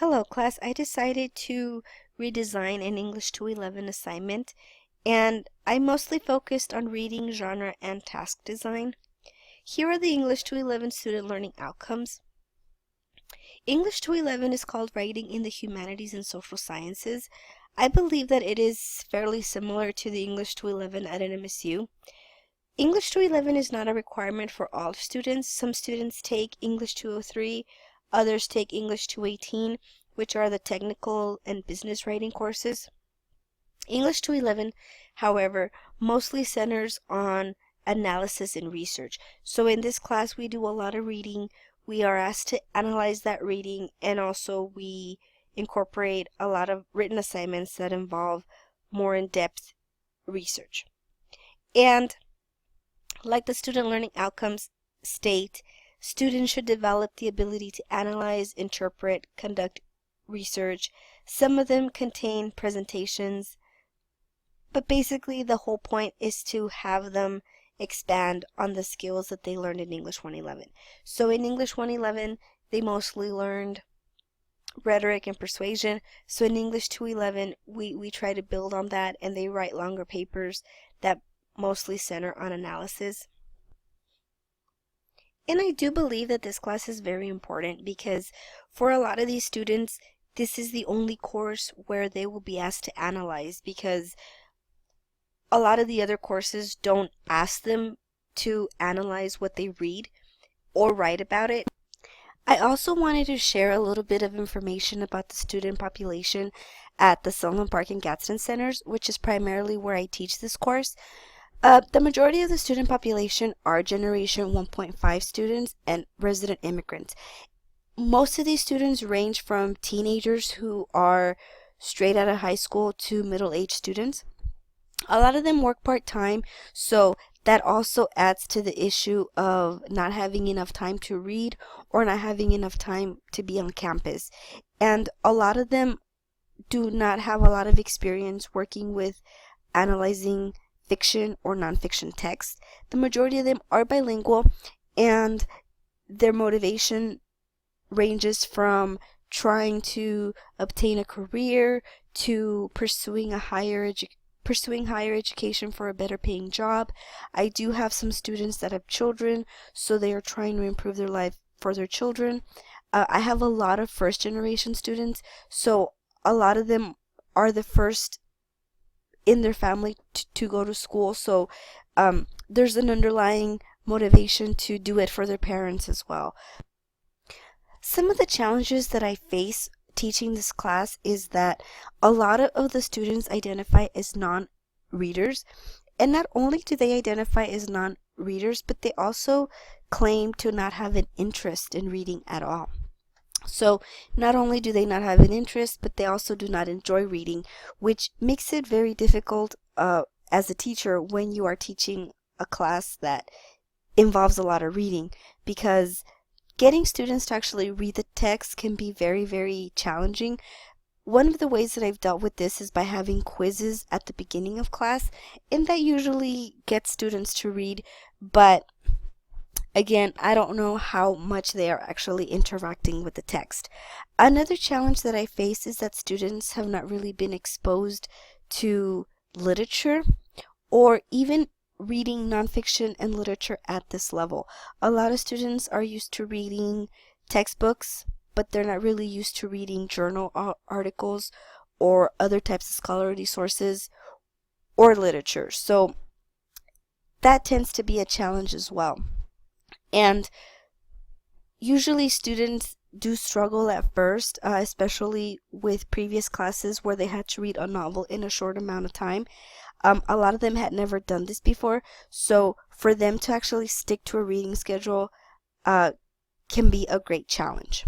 Hello class, I decided to redesign an English 211 assignment and I mostly focused on reading, genre, and task design. Here are the English 211 student learning outcomes. English 211 is called Writing in the Humanities and Social Sciences. I believe that it is fairly similar to the English 211 at an MSU. English 211 is not a requirement for all students. Some students take English 203, others take English 218, which are the technical and business writing courses. English 211, however, mostly centers on analysis and research. So in this class, we do a lot of reading. We are asked to analyze that reading, and also we incorporate a lot of written assignments that involve more in-depth research. And like the student learning outcomes state, students should develop the ability to analyze, interpret, conduct research. Some of them contain presentations, but basically the whole point is to have them expand on the skills that they learned in English 111. So in English 111, they mostly learned rhetoric and persuasion. So in English 211, we try to build on that, and they write longer papers that mostly center on analysis. And I do believe that this class is very important because for a lot of these students, this is the only course where they will be asked to analyze, because a lot of the other courses don't ask them to analyze what they read or write about it. I also wanted to share a little bit of information about the student population at the Sullivan Park and Gadsden Centers, which is primarily where I teach this course. The majority of the student population are Generation 1.5 students and resident immigrants. Most of these students range from teenagers who are straight out of high school to middle-aged students. A lot of them work part-time, so that also adds to the issue of not having enough time to read or not having enough time to be on campus. And a lot of them do not have a lot of experience working with analyzing fiction or nonfiction text. The majority of them are bilingual, and their motivation ranges from trying to obtain a career to pursuing higher education for a better paying job. I do have some students that have children, so they are trying to improve their life for their children. I have a lot of first generation students, so a lot of them are the first in their family to go to school, so there's an underlying motivation to do it for their parents as well. Some of the challenges that I face teaching this class is that a lot of the students identify as non-readers, and not only do they identify as non-readers, but they also claim to not have an interest in reading at all. So not only do they not have an interest, but they also do not enjoy reading, which makes it very difficult as a teacher when you are teaching a class that involves a lot of reading, because getting students to actually read the text can be very, very challenging. One of the ways that I've dealt with this is by having quizzes at the beginning of class, and that usually gets students to read, but again, I don't know how much they are actually interacting with the text. Another challenge that I face is that students have not really been exposed to literature or even reading nonfiction and literature at this level. A lot of students are used to reading textbooks, but they're not really used to reading journal articles or other types of scholarly sources or literature. So that tends to be a challenge as well. And usually students do struggle at first, especially with previous classes where they had to read a novel in a short amount of time. A lot of them had never done this before, so for them to actually stick to a reading schedule can be a great challenge.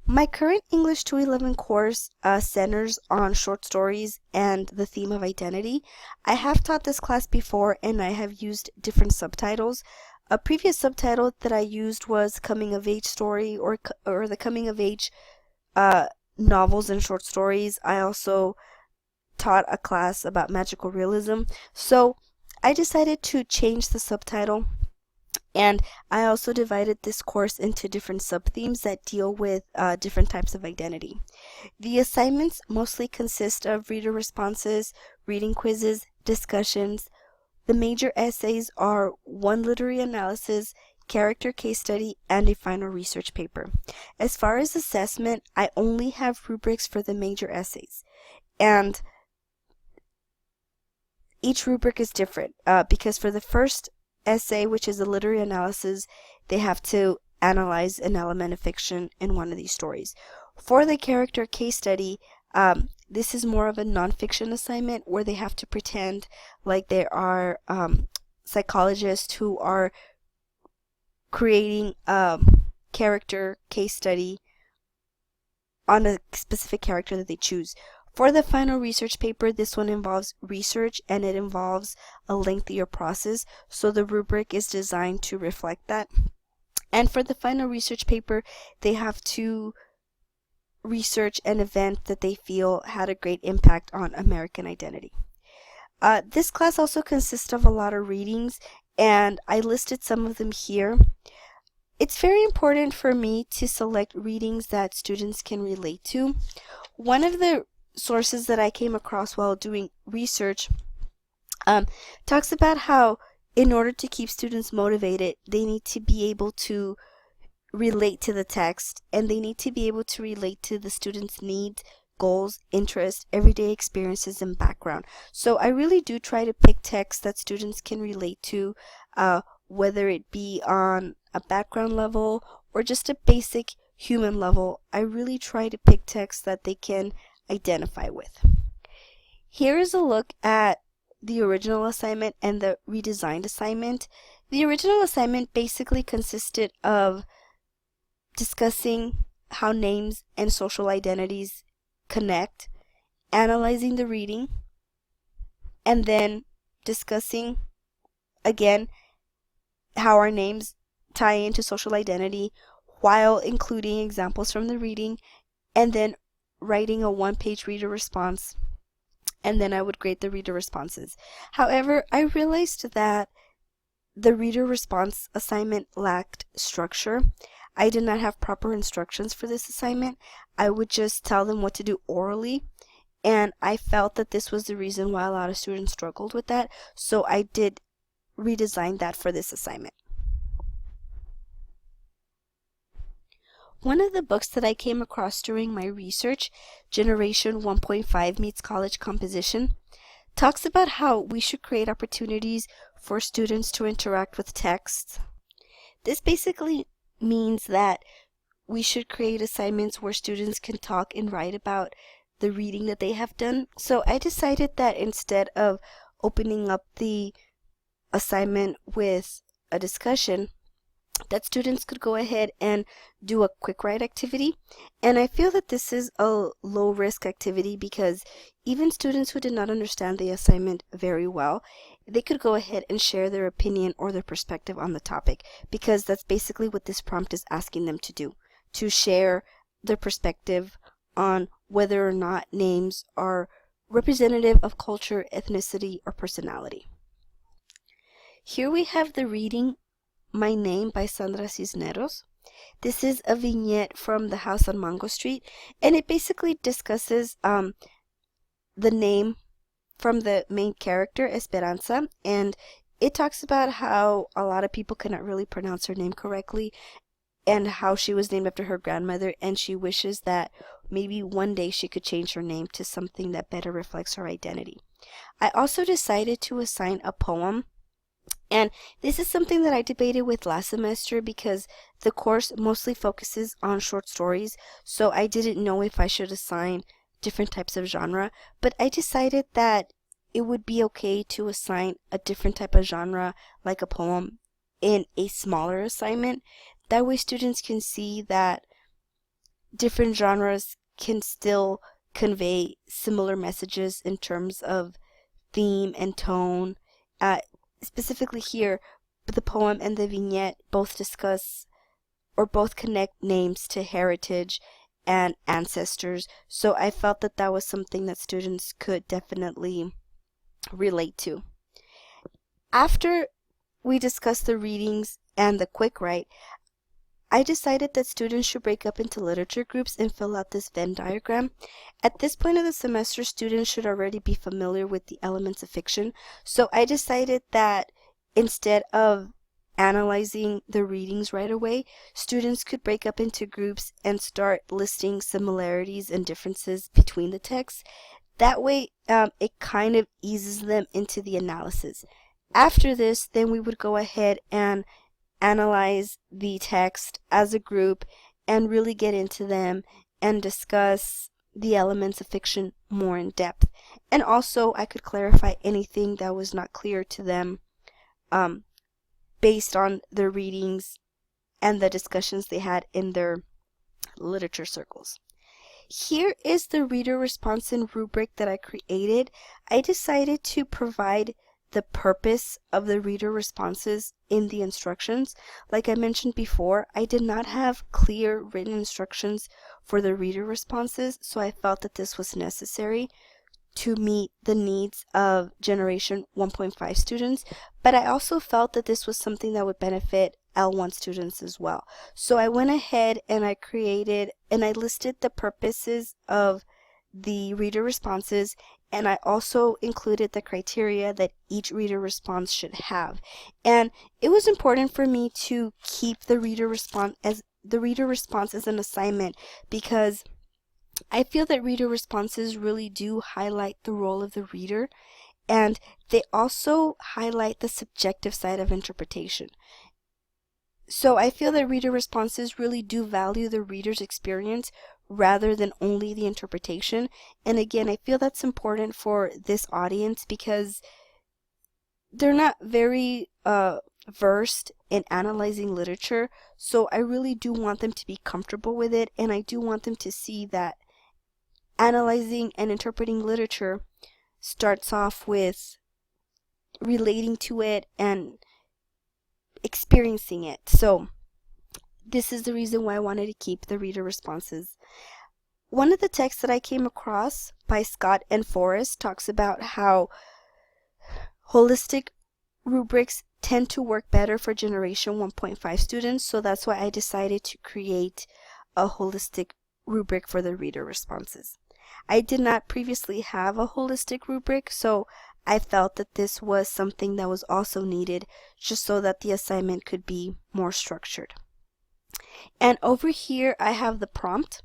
My current English 211 course centers on short stories and the theme of identity. I have taught this class before, and I have used different subtitles. A previous subtitle that I used was Coming of Age Story, or the Coming of Age novels and short stories. I also taught a class about magical realism. So I decided to change the subtitle And I also divided this course into different sub-themes that deal with different types of identity. The assignments mostly consist of reader responses, reading quizzes, discussions. The major essays are one literary analysis, character case study, and a final research paper. As far as assessment, I only have rubrics for the major essays. And each rubric is different because for the first essay, which is a literary analysis, they have to analyze an element of fiction in one of these stories. For the character case study, this is more of a nonfiction assignment where they have to pretend like they are psychologists who are creating a character case study on a specific character that they choose. For the final research paper, this one involves research and it involves a lengthier process, so the rubric is designed to reflect that. And for the final research paper, they have to research an event that they feel had a great impact on American identity. This class also consists of a lot of readings, and I listed some of them here. It's very important for me to select readings that students can relate to. One of the sources that I came across while doing research talks about how in order to keep students motivated, they need to be able to relate to the text and they need to be able to relate to the students' needs, goals, interests, everyday experiences, and background. So I really do try to pick texts that students can relate to, whether it be on a background level or just a basic human level. I really try to pick texts that they can identify with. Here is a look at the original assignment and the redesigned assignment. The original assignment basically consisted of discussing how names and social identities connect, analyzing the reading, and then discussing again how our names tie into social identity while including examples from the reading, and then writing a one-page reader response, and then I would grade the reader responses. However, I realized that the reader response assignment lacked structure. I did not have proper instructions for this assignment. I would just tell them what to do orally, and I felt that this was the reason why a lot of students struggled with that, so I did redesign that for this assignment. One of the books that I came across during my research, Generation 1.5 Meets College Composition, talks about how we should create opportunities for students to interact with texts. This basically means that we should create assignments where students can talk and write about the reading that they have done. So I decided that instead of opening up the assignment with a discussion, that students could go ahead and do a quick write activity. And I feel that this is a low risk activity because even students who did not understand the assignment very well, they could go ahead and share their opinion or their perspective on the topic, because that's basically what this prompt is asking them to do, to share their perspective on whether or not names are representative of culture, ethnicity, or personality. Here we have the reading My Name by Sandra Cisneros. This is a vignette from the house on Mango Street, and it basically discusses the name from the main character, Esperanza, and it talks about how a lot of people cannot really pronounce her name correctly and how she was named after her grandmother, and she wishes that maybe one day she could change her name to something that better reflects her identity. I also decided to assign a poem. And this is something that I debated with last semester because the course mostly focuses on short stories, so I didn't know if I should assign different types of genre, but I decided that it would be okay to assign a different type of genre, like a poem, in a smaller assignment. That way students can see that different genres can still convey similar messages in terms of theme and tone. Specifically here, the poem and the vignette both discuss or both connect names to heritage and ancestors, so I felt that that was something that students could definitely relate to. After we discussed the readings and the quick write, I decided that students should break up into literature groups and fill out this Venn diagram. At this point of the semester, students should already be familiar with the elements of fiction. So I decided that instead of analyzing the readings right away, students could break up into groups and start listing similarities and differences between the texts. That way, it kind of eases them into the analysis. After this, then we would go ahead and analyze the text as a group and really get into them and discuss the elements of fiction more in depth. And also, I could clarify anything that was not clear to them based on their readings and the discussions they had in their literature circles. Here is the reader response and rubric that I created. I decided to provide the purpose of the reader responses in the instructions. Like I mentioned before, I did not have clear written instructions for the reader responses, so I felt that this was necessary to meet the needs of Generation 1.5 students, but I also felt that this was something that would benefit L1 students as well. So I went ahead and I created and I listed the purposes of the reader responses, and I also included the criteria that each reader response should have. And it was important for me to keep the reader response as an assignment, because I feel that reader responses really do highlight the role of the reader, and they also highlight the subjective side of interpretation. So I feel that reader responses really do value the reader's experience rather than only the interpretation. And again, I feel that's important for this audience because they're not very versed in analyzing literature. So I really do want them to be comfortable with it, and I do want them to see that analyzing and interpreting literature starts off with relating to it and experiencing it. So this is the reason why I wanted to keep the reader responses. One of the texts that I came across by Scott and Forrest talks about how holistic rubrics tend to work better for Generation 1.5 students, so that's why I decided to create a holistic rubric for the reader responses. I did not previously have a holistic rubric, so I felt that this was something that was also needed just so that the assignment could be more structured. And over here I have the prompt.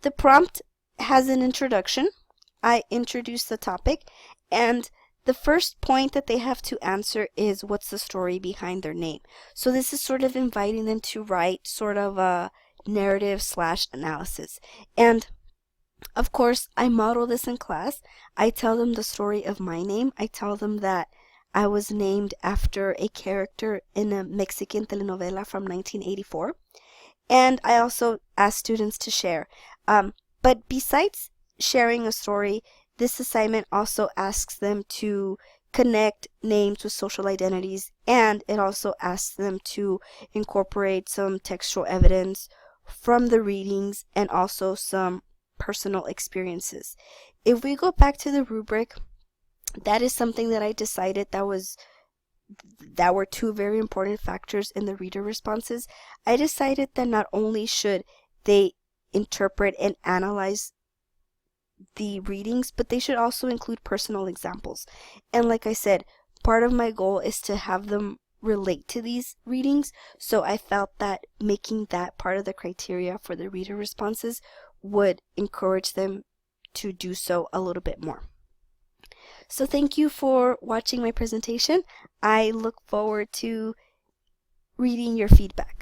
The prompt has an introduction. I introduce the topic, and the first point that they have to answer is what's the story behind their name. So this is sort of inviting them to write sort of a narrative/analysis. And of course, I model this in class. I tell them the story of my name. I tell them that I was named after a character in a Mexican telenovela from 1984. And I also ask students to share. But besides sharing a story, this assignment also asks them to connect names with social identities, and it also asks them to incorporate some textual evidence from the readings and also some personal experiences. If we go back to the rubric, that is something that I decided that were two very important factors in the reader responses. I decided that not only should they interpret and analyze the readings, but they should also include personal examples. And like I said, part of my goal is to have them relate to these readings, so I felt that making that part of the criteria for the reader responses would encourage them to do so a little bit more. So thank you for watching my presentation. I look forward to reading your feedback.